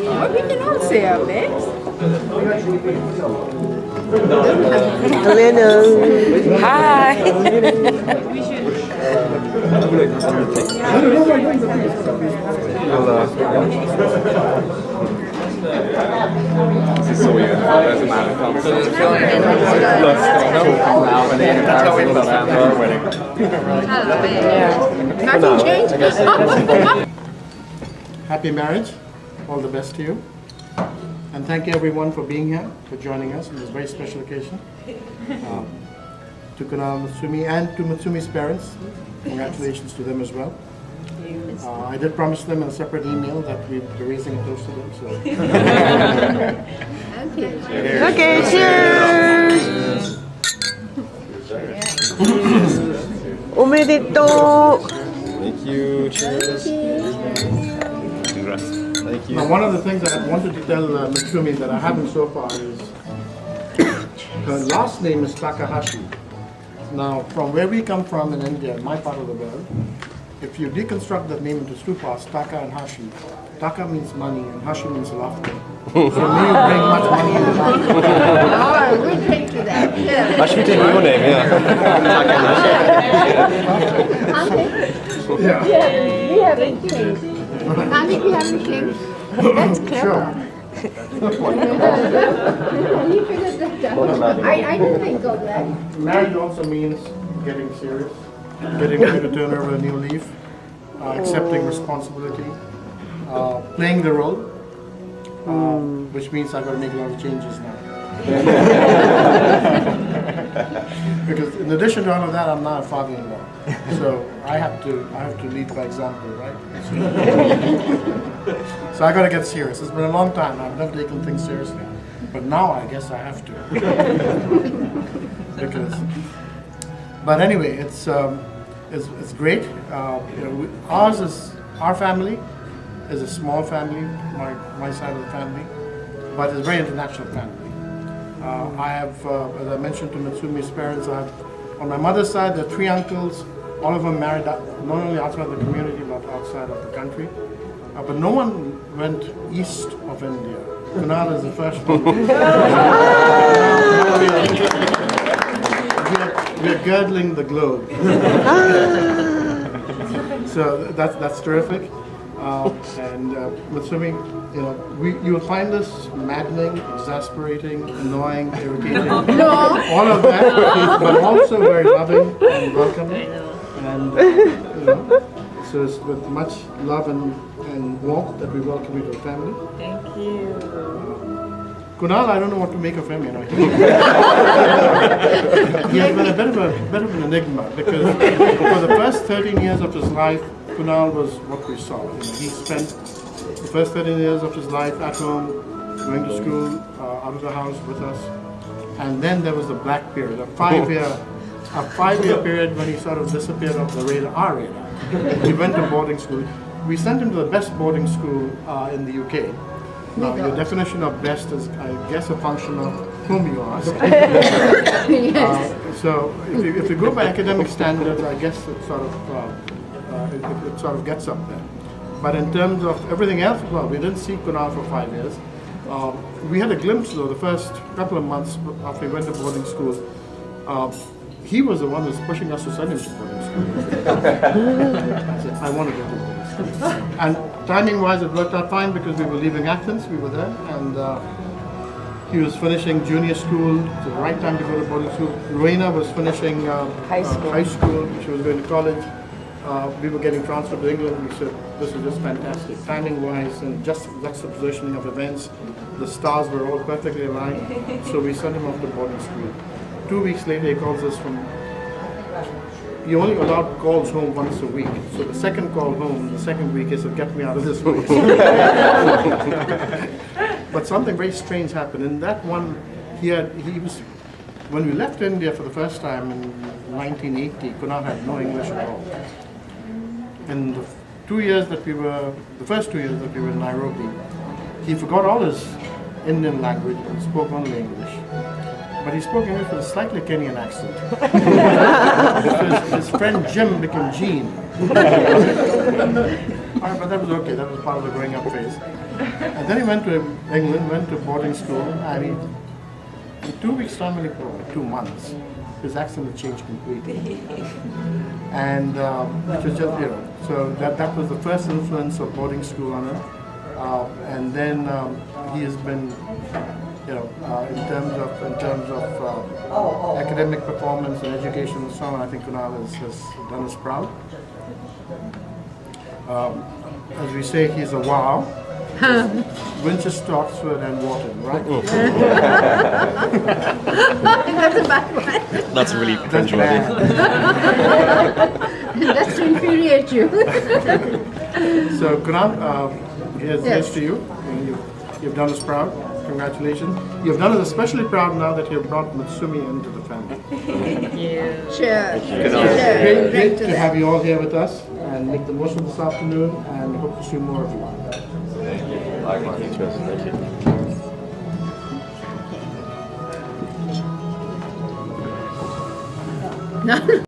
Well, we can all say our best. Elena. Hi. This is so weird. There's a man who comes. That's how we ended up at our wedding. Nothing changed. Happy marriage. All the best to you. And thank you everyone for being here, for joining us on this very special occasion. To Kunal Matsumi and to Matsumi's parents, congratulations to them as well. I did promise them in a separate email that we'd be raising a toast to them. So. Okay, cheers. 오메데또. Thank you. Cheers. Congrats. Thank you. Now, one of the things I wanted to tell Matsumi that I haven't so far is her last name is Takahashi. Now, from where we come from in India, my part of the world, if you deconstruct that name into two parts, Taka and Hashi, Taka means money and Hashi means laughter. So may you bring much money in life. Oh, we take to that. I should be taking your name, yeah. Yeah. We haven't changed. I think we haven't changed. That's clever. He figured that out. I didn't think of that. Marriage also means getting serious, getting ready to turn over a new leaf, accepting responsibility, playing the role, which means I've got to make a lot of changes now. Because in addition to all of that, I'm not a father-in-law, so I have to lead by example, right? So I got to get serious. It's been a long time. I've never taken things seriously, but now I guess I have to. But anyway, it's great. Our family is a small family, my side of the family, but it's a very international family. I have, as I mentioned to Matsumi's parents, on my mother's side, there are 3 uncles, all of them married not only outside the community, but outside of the country. But no one went east of India. Kunal is the first one. We're girdling the globe. So that's terrific. And Matsumi, you'll find this maddening, exasperating, annoying, irritating, all of that, but also very loving and welcoming. And so it's with much love and warmth that we welcome you to the family. Thank you. Kunal, I don't know what to make of him. He has been a bit of an enigma because for the first 13 years of his life, Kunal was what we saw. He spent the first 13 years of his life at home, going to school, out of the house with us. And then there was the black period, a 5-year period when he sort of disappeared off the radar, our radar. He went to boarding school. We sent him to the best boarding school in the UK. Now, your definition of best is, I guess, a function of whom you ask. So if you go by academic standards, I guess it sort of gets up there. But in terms of everything else, well, we didn't see Kunal for 5 years. We had a glimpse, though, the first couple of months after he went to boarding school. He was the one who was pushing us to send him to boarding school. I said, I want to go to boarding school. And timing-wise, it worked out fine because we were leaving Athens, we were there, and he was finishing junior school, the right time to go to boarding school. Rowena was finishing high school, she was going to college. We were getting transferred to England. We said, this is just fantastic. Timing-wise and just juxtapositioning of events, the stars were all perfectly aligned. So we sent him off to boarding school. 2 weeks later, he calls us from, you only allowed calls home once a week. So the second call home, the second week, he said, get me out of this place. But something very strange happened. In that one, when we left India for the first time in 1980, Kunal had no English at all. In the first 2 years that we were in Nairobi, he forgot all his Indian language and spoke only English. But he spoke English with a slightly Kenyan accent. His friend Jim became Gene. But that was okay. That was part of the growing up phase. And then he went to England, went to boarding school, and in 2 weeks' time, 2 months, his accent had changed completely. And which was just, so that was the first influence of boarding school on him. And then he has been, in terms of academic performance and education and so on, I think Kunal has done us proud. As we say, he's a wow. Winchester, Oxford, and Wharton, right? That's a bad one. That's really That's cringeworthy. bad. That's to infuriate you. So Kunal, here's Yes. to you. You've done us proud. Congratulations. You've done us especially proud now that you've brought Matsumi into the family. Sure. Great, great to to have you all here with us and make the most of this afternoon, and hope to see more of you. Thank you. that.